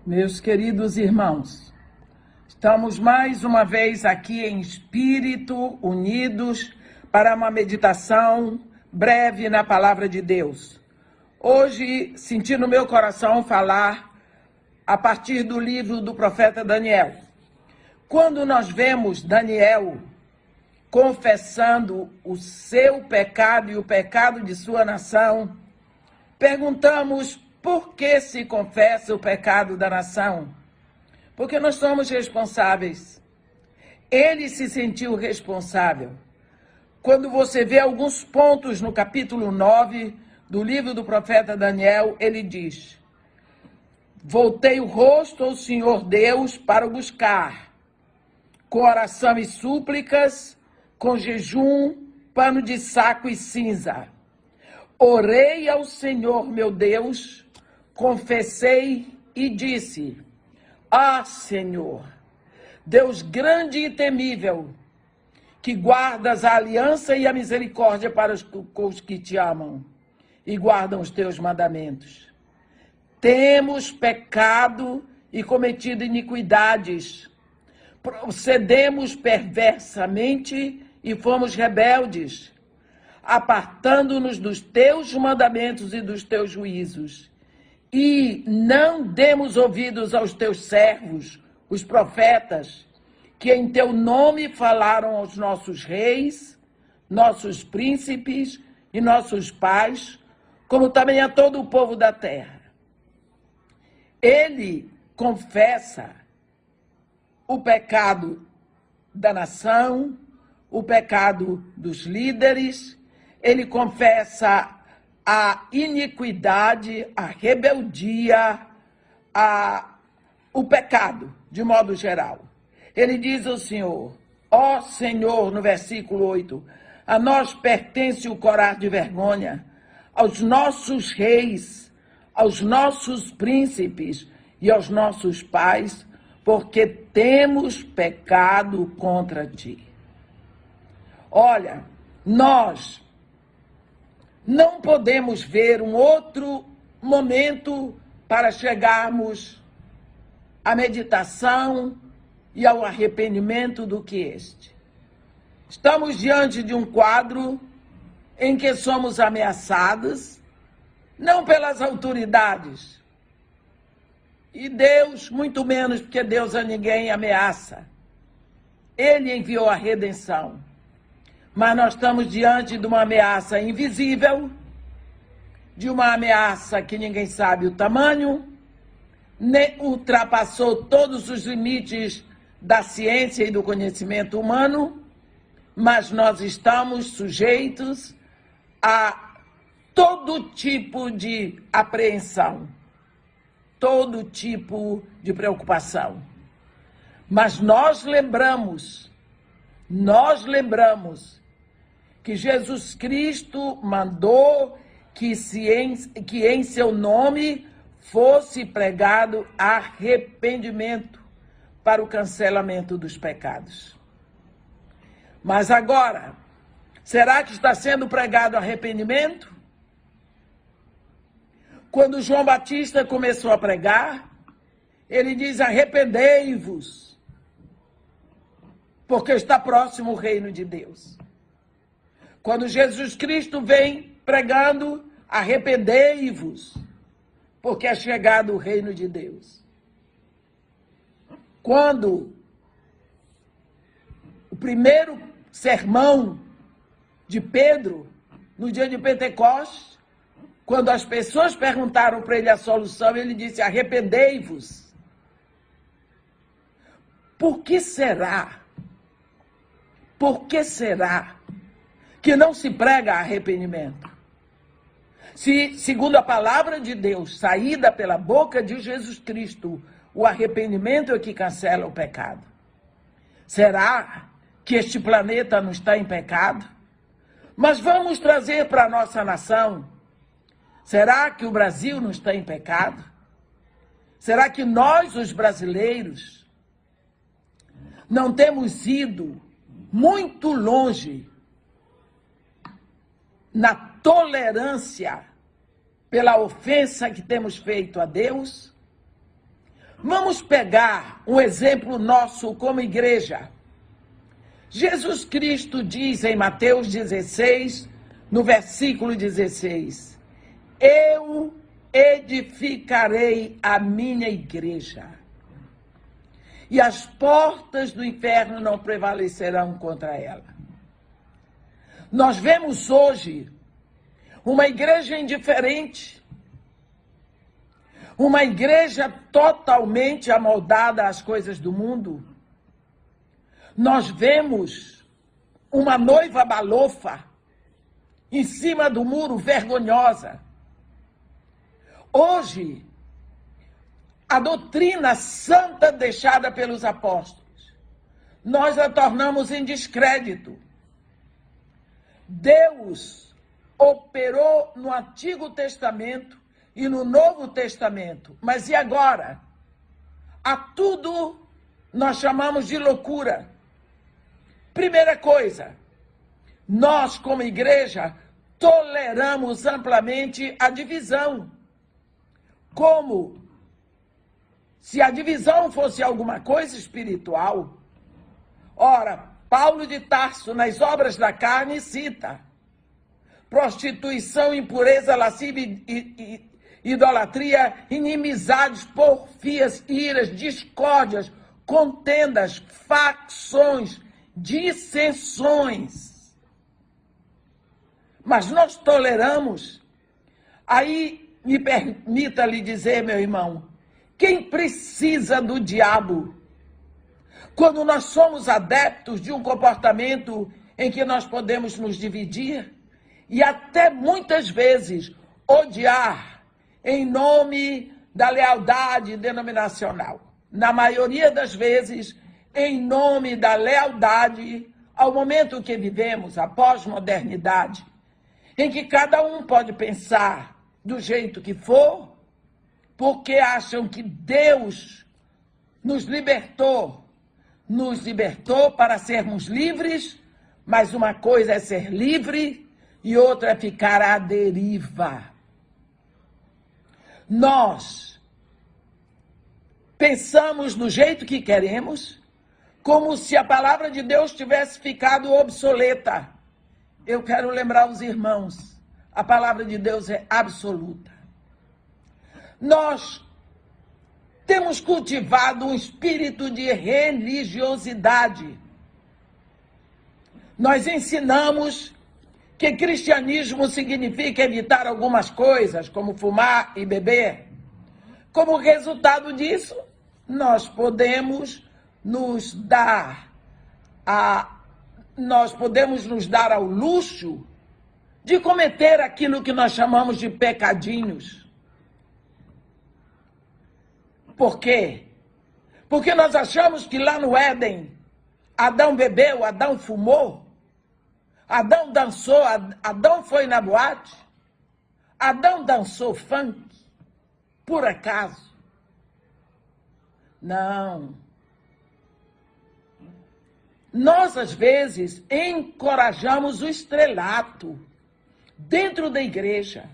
Meus queridos irmãos, estamos mais uma vez aqui em espírito, unidos para uma meditação breve na Palavra de Deus. Hoje, senti no meu coração falar a partir do livro do profeta Daniel. Quando nós vemos Daniel confessando o seu pecado e o pecado de sua nação, perguntamos: por que se confessa o pecado da nação? Porque nós somos responsáveis. Ele se sentiu responsável. Quando você vê alguns pontos no capítulo 9 do livro do profeta Daniel, ele diz: voltei o rosto ao Senhor Deus para o buscar, com oração e súplicas, com jejum, pano de saco e cinza. Orei ao Senhor meu Deus, confessei e disse: Senhor, Deus grande e temível, que guardas a aliança e a misericórdia para os que te amam e guardam os teus mandamentos. Temos pecado e cometido iniquidades, procedemos perversamente e fomos rebeldes, apartando-nos dos teus mandamentos e dos teus juízos. E não demos ouvidos aos teus servos, os profetas, que em teu nome falaram aos nossos reis, nossos príncipes e nossos pais, como também a todo o povo da terra. Ele confessa o pecado da nação, o pecado dos líderes, ele confessa a iniquidade, a rebeldia, o pecado, de modo geral. Ele diz ao Senhor: ó Senhor, no versículo 8, a nós pertence o corar de vergonha, aos nossos reis, aos nossos príncipes e aos nossos pais, porque temos pecado contra ti. Olha, nós não podemos ver um outro momento para chegarmos à meditação e ao arrependimento do que este. Estamos diante de um quadro em que somos ameaçados, não pelas autoridades, e Deus, muito menos, porque Deus a ninguém ameaça. Ele enviou a redenção. Mas nós estamos diante de uma ameaça invisível, de uma ameaça que ninguém sabe o tamanho, ultrapassou todos os limites da ciência e do conhecimento humano, mas nós estamos sujeitos a todo tipo de apreensão, todo tipo de preocupação. Mas nós lembramos que Jesus Cristo mandou que em seu nome fosse pregado arrependimento para o cancelamento dos pecados. Mas agora, será que está sendo pregado arrependimento? Quando João Batista começou a pregar, ele diz: arrependei-vos, porque está próximo o reino de Deus. Quando Jesus Cristo vem pregando: arrependei-vos, porque é chegado o reino de Deus. Quando o primeiro sermão de Pedro, no dia de Pentecostes, quando as pessoas perguntaram para ele a solução, ele disse: arrependei-vos. Por que será? Por que será que não se prega arrependimento? Se, segundo a palavra de Deus, saída pela boca de Jesus Cristo, o arrependimento é que cancela o pecado. Será que este planeta não está em pecado? Mas vamos trazer para a nossa nação. Será que o Brasil não está em pecado? Será que nós, os brasileiros, não temos ido muito longe na tolerância pela ofensa que temos feito a Deus? Vamos pegar um exemplo nosso como igreja. Jesus Cristo diz em Mateus 16, no versículo 16, eu edificarei a minha igreja, e as portas do inferno não prevalecerão contra ela. Nós vemos hoje uma igreja indiferente, uma igreja totalmente amoldada às coisas do mundo. Nós vemos uma noiva balofa em cima do muro, vergonhosa. Hoje, a doutrina santa deixada pelos apóstolos, nós a tornamos em descrédito. Deus operou no Antigo Testamento e no Novo Testamento, mas e agora? A tudo nós chamamos de loucura. Primeira coisa, nós como igreja toleramos amplamente a divisão, como se a divisão fosse alguma coisa espiritual. Ora, Paulo de Tarso, nas obras da carne, cita prostituição, impureza, lascívia, idolatria, inimizades, porfias, iras, discórdias, contendas, facções, dissensões. Mas nós toleramos. Aí, me permita lhe dizer, meu irmão, quem precisa do diabo? Quando nós somos adeptos de um comportamento em que nós podemos nos dividir e até muitas vezes odiar em nome da lealdade denominacional. Na maioria das vezes, em nome da lealdade ao momento que vivemos, a pós-modernidade, em que cada um pode pensar do jeito que for, porque acham que Deus nos libertou para sermos livres, mas uma coisa é ser livre e outra é ficar à deriva. Nós pensamos do jeito que queremos, como se a palavra de Deus tivesse ficado obsoleta. Eu quero lembrar os irmãos, a palavra de Deus é absoluta. Nós temos cultivado um espírito de religiosidade. Nós ensinamos que cristianismo significa evitar algumas coisas, como fumar e beber. Como resultado disso, nós podemos nos dar ao luxo de cometer aquilo que nós chamamos de pecadinhos. Por quê? Porque nós achamos que lá no Éden, Adão bebeu, Adão fumou, Adão dançou, Adão foi na boate, Adão dançou funk, por acaso? Não. Nós, às vezes, encorajamos o estrelato dentro da igreja,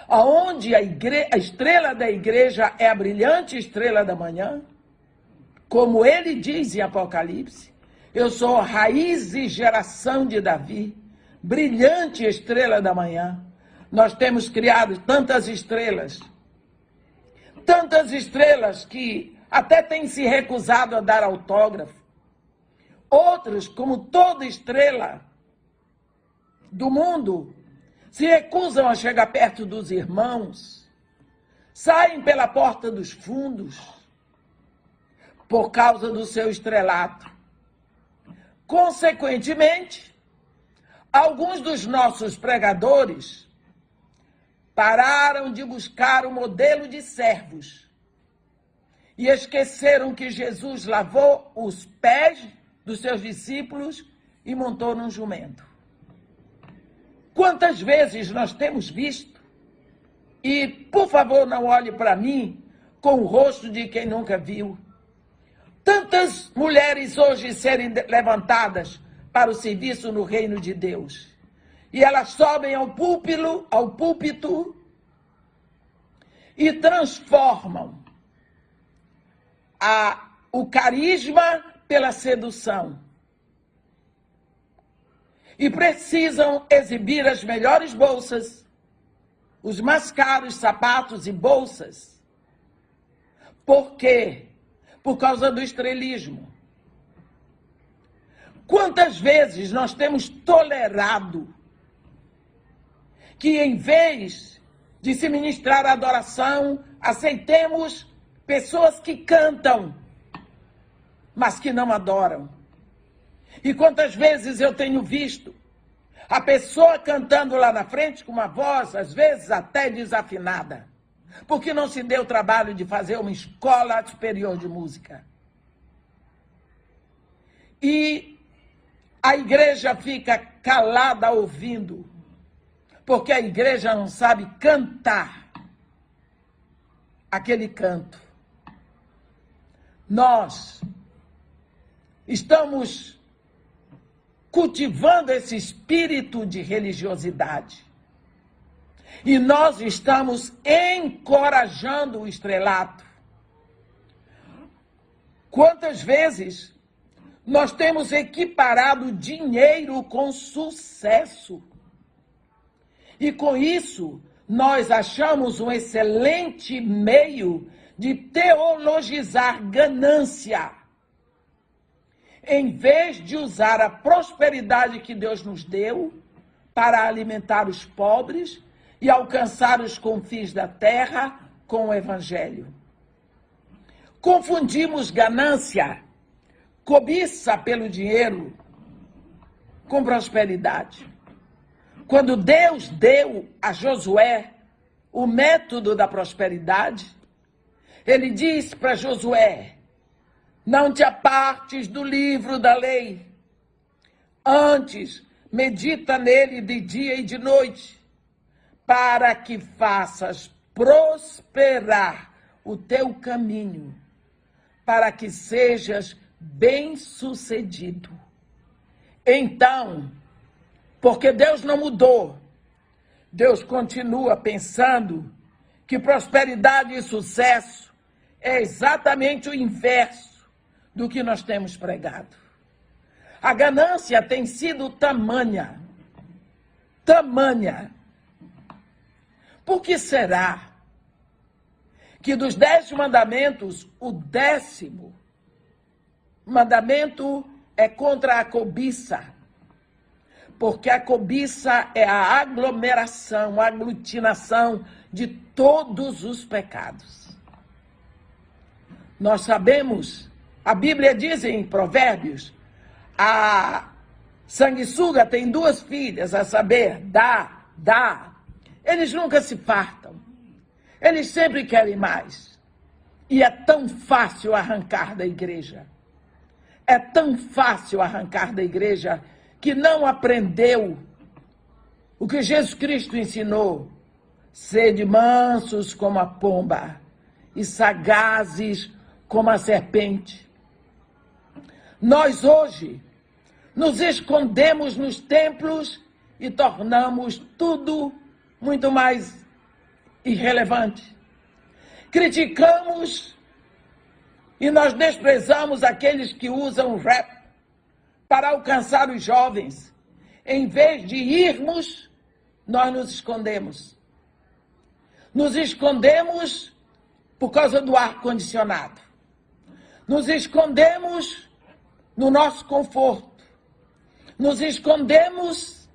onde a estrela da igreja é a brilhante estrela da manhã, como ele diz em Apocalipse, eu sou a raiz e geração de Davi, brilhante estrela da manhã. Nós temos criado tantas estrelas que até têm se recusado a dar autógrafo. Outros, como toda estrela do mundo, se recusam a chegar perto dos irmãos, saem pela porta dos fundos por causa do seu estrelato. Consequentemente, alguns dos nossos pregadores pararam de buscar o modelo de servos e esqueceram que Jesus lavou os pés dos seus discípulos e montou num jumento. Quantas vezes nós temos visto, e por favor não olhe para mim com o rosto de quem nunca viu, tantas mulheres hoje serem levantadas para o serviço no reino de Deus. E elas sobem ao púlpito e transformam o carisma pela sedução. E precisam exibir as melhores bolsas, os mais caros sapatos e bolsas. Por quê? Por causa do estrelismo. Quantas vezes nós temos tolerado que, em vez de se ministrar a adoração, aceitemos pessoas que cantam, mas que não adoram? E quantas vezes eu tenho visto a pessoa cantando lá na frente com uma voz, às vezes até desafinada, porque não se deu o trabalho de fazer uma escola superior de música. E a igreja fica calada ouvindo, porque a igreja não sabe cantar aquele canto. Nós estamos cultivando esse espírito de religiosidade. E nós estamos encorajando o estrelato. Quantas vezes nós temos equiparado dinheiro com sucesso? E com isso, nós achamos um excelente meio de teologizar ganância, em vez de usar a prosperidade que Deus nos deu para alimentar os pobres e alcançar os confins da terra com o Evangelho. Confundimos ganância, cobiça pelo dinheiro, com prosperidade. Quando Deus deu a Josué o método da prosperidade, ele disse para Josué: não te apartes do livro da lei, antes medita nele de dia e de noite, para que faças prosperar o teu caminho, para que sejas bem-sucedido. Então, porque Deus não mudou, Deus continua pensando que prosperidade e sucesso é exatamente o inverso do que nós temos pregado. A ganância tem sido tamanha. Por que será que dos 10 mandamentos, o 10º mandamento é contra a cobiça? Porque a cobiça é a aglomeração, a aglutinação de todos os pecados. Nós sabemos, a Bíblia diz em Provérbios, a sanguessuga tem 2 filhas, a saber, dá. Eles nunca se fartam. Eles sempre querem mais. E é tão fácil arrancar da igreja. É tão fácil arrancar da igreja que não aprendeu o que Jesus Cristo ensinou. Sede mansos como a pomba e sagazes como a serpente. Nós hoje nos escondemos nos templos e tornamos tudo muito mais irrelevante. Criticamos e nós desprezamos aqueles que usam rap para alcançar os jovens. Em vez de irmos, nós nos escondemos. Nos escondemos por causa do ar-condicionado. Nos escondemos no nosso conforto. Nos escondemos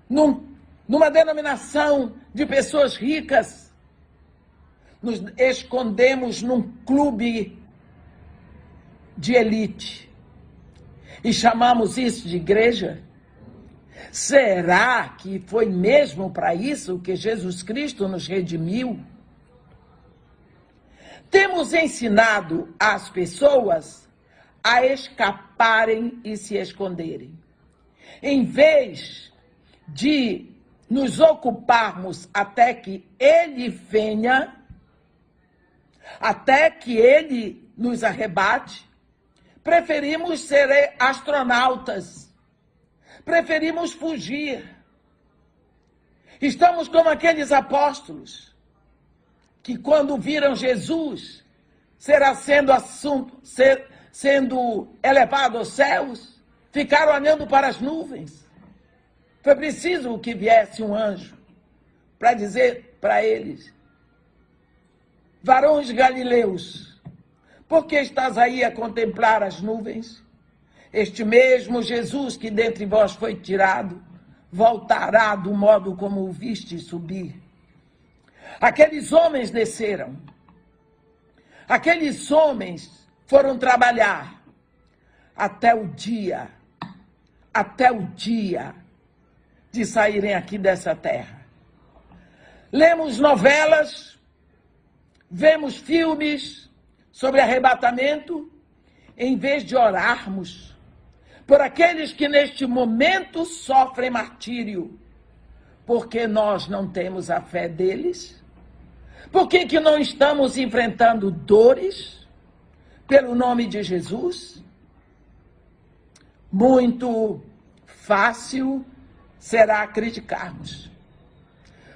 numa denominação de pessoas ricas. Nos escondemos num clube de elite. E chamamos isso de igreja? Será que foi mesmo para isso que Jesus Cristo nos redimiu? Temos ensinado as pessoas a escaparem e se esconderem. Em vez de nos ocuparmos até que Ele venha, até que Ele nos arrebate, preferimos ser astronautas, preferimos fugir. Estamos como aqueles apóstolos que, quando viram Jesus, será sendo elevado aos céus? Ficaram olhando para as nuvens. Foi preciso que viesse um anjo para dizer para eles: varões galileus, por que estás aí a contemplar as nuvens? Este mesmo Jesus que dentre vós foi tirado, voltará do modo como o viste subir. Aqueles homens desceram. Aqueles homens foram trabalhar até o dia de saírem aqui dessa terra. Lemos novelas, vemos filmes sobre arrebatamento, em vez de orarmos por aqueles que neste momento sofrem martírio, porque nós não temos a fé deles. Por que não estamos enfrentando dores pelo nome de Jesus? Muito fácil será criticarmos.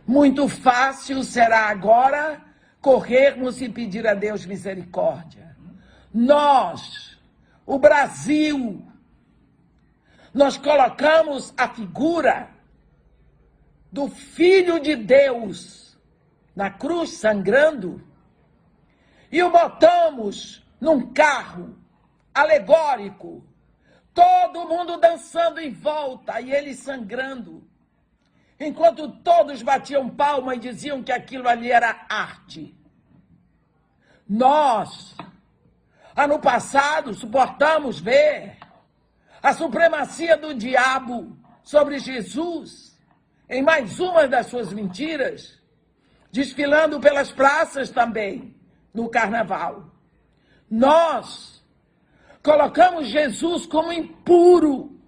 Muito fácil será agora corrermos e pedir a Deus misericórdia. Nós, o Brasil, nós colocamos a figura do Filho de Deus na cruz sangrando e o botamos num carro alegórico, todo mundo dançando em volta e ele sangrando, enquanto todos batiam palma e diziam que aquilo ali era arte. Nós, ano passado, suportamos ver a supremacia do diabo sobre Jesus em mais uma das suas mentiras, desfilando pelas praças também, no carnaval. Nós colocamos Jesus como impuro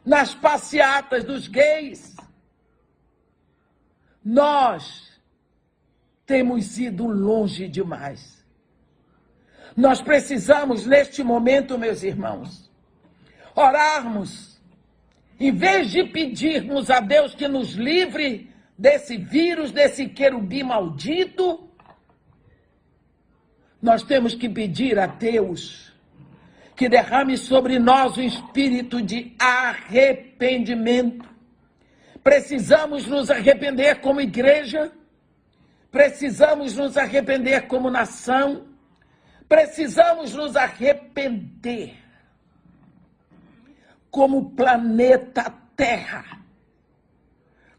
nas passeatas dos gays. Nós temos ido longe demais. Nós precisamos, neste momento, meus irmãos, orarmos, em vez de pedirmos a Deus que nos livre desse vírus, desse querubim maldito, nós temos que pedir a Deus que derrame sobre nós o espírito de arrependimento. Precisamos nos arrepender como igreja, precisamos nos arrepender como nação, precisamos nos arrepender como planeta Terra.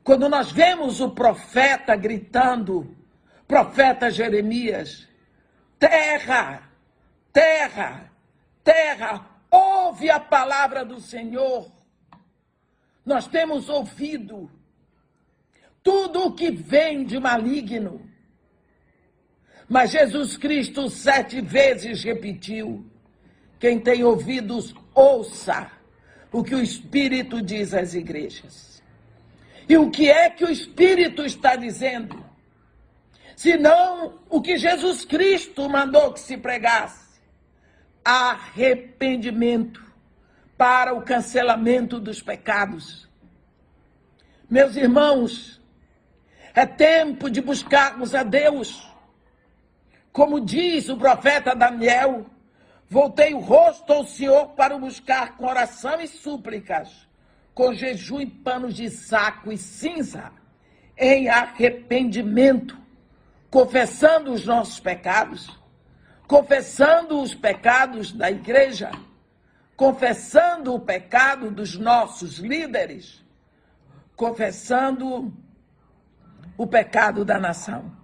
Quando nós vemos o profeta gritando, profeta Jeremias, terra, terra, terra, ouve a palavra do Senhor. Nós temos ouvido tudo o que vem de maligno. Mas Jesus Cristo 7 vezes repetiu: quem tem ouvidos, ouça o que o Espírito diz às igrejas. E o que é que o Espírito está dizendo? Senão o que Jesus Cristo mandou que se pregasse: arrependimento para o cancelamento dos pecados. Meus irmãos, é tempo de buscarmos a Deus. Como diz o profeta Daniel, voltei o rosto ao Senhor para o buscar com oração e súplicas, com jejum e panos de saco e cinza, em arrependimento, confessando os nossos pecados, confessando os pecados da igreja, confessando o pecado dos nossos líderes, confessando o pecado da nação.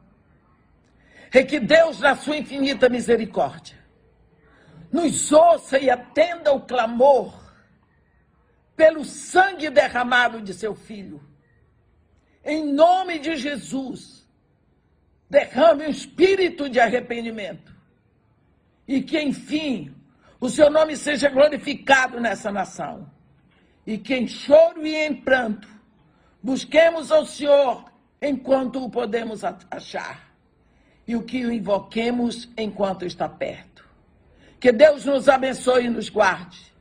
E que Deus, na sua infinita misericórdia, nos ouça e atenda o clamor pelo sangue derramado de seu Filho. Em nome de Jesus, derrame um espírito de arrependimento e que, enfim, o seu nome seja glorificado nessa nação. E que em choro e em pranto busquemos ao Senhor enquanto o podemos achar. E o que o invoquemos enquanto está perto. Que Deus nos abençoe e nos guarde.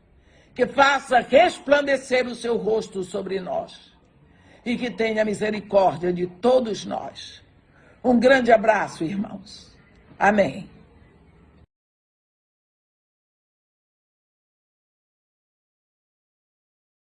Que faça resplandecer o seu rosto sobre nós. E que tenha misericórdia de todos nós. Um grande abraço, irmãos. Amém.